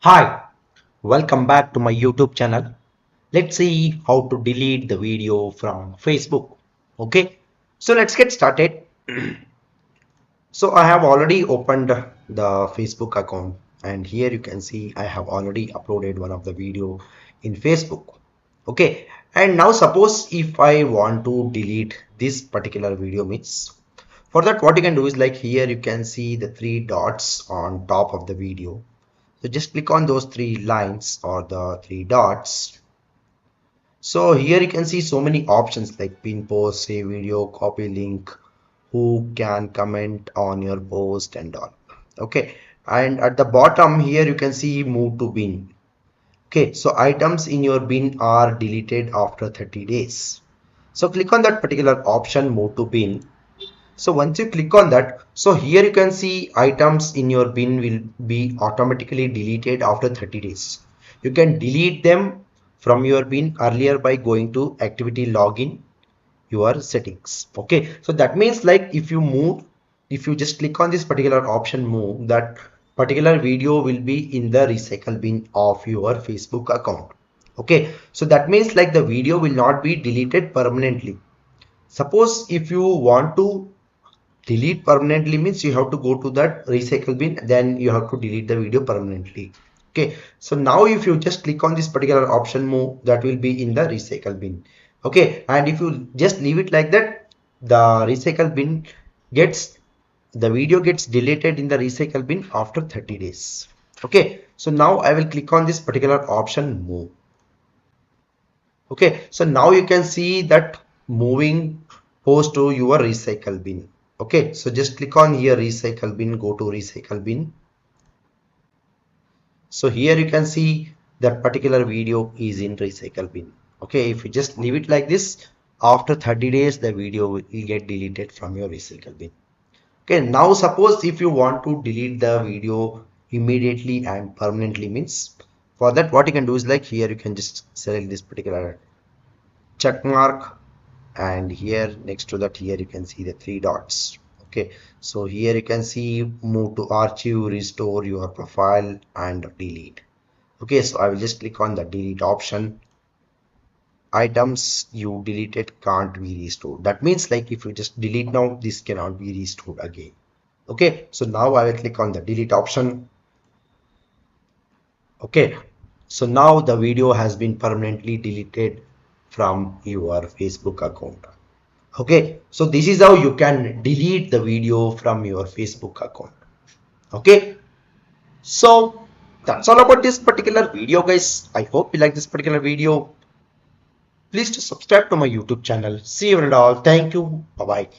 Hi, welcome back to my YouTube channel. Let's see how to delete the video from Facebook. Okay, so let's get started. So I have already opened the Facebook account, and here you can see I have already uploaded one of the video in Facebook. Okay, and now suppose if I want to delete this particular video means for that what you can do is like here you can see the three dots on top of the video. So just click on those three lines or the three dots. So here you can see so many options like pin post, save video, copy link, who can comment on your post and all. Okay, and at the bottom here you can see move to bin. Okay, so items in your bin are deleted after 30 days. So click on that particular option, move to bin. So once you click on that, so here you can see items in your bin will be automatically deleted after 30 days. You can delete them from your bin earlier by going to activity login, your settings. Okay, so that means like if you just click on this particular option move, that particular video will be in the recycle bin of your Facebook account. Okay, so that means like the video will not be deleted permanently. Suppose if you want to delete permanently means you have to go to that recycle bin, then you have to delete the video permanently. Okay, so now if you just click on this particular option move, that will be in the recycle bin. Okay, and if you just leave it like that, the recycle bin gets the video gets deleted in the recycle bin after 30 days. Okay, so now I will click on this particular option move. Okay, so now you can see that moving post to your recycle bin. Okay, so just click on here recycle bin, go to recycle bin. So here you can see that particular video is in recycle bin. Okay, if you just leave it like this, after 30 days the video will get deleted from your recycle bin. Okay, now suppose if you want to delete the video immediately and permanently means, for that what you can do is like here you can just select this particular check mark, and here next to that here you can see the three dots. Okay, so here you can see move to archive, restore your profile and delete. Okay, so I will just click on the delete option. Items you deleted can't be restored. That means like if you just delete now, this cannot be restored again. Okay, so now I will click on the delete option. Okay, so now the video has been permanently deleted from your Facebook account. Okay, so this is how you can delete the video from your Facebook account. Okay, so that's all about this particular video, guys. I hope you like this particular video. Please to subscribe to my YouTube channel. See you and all. Thank you. Bye bye.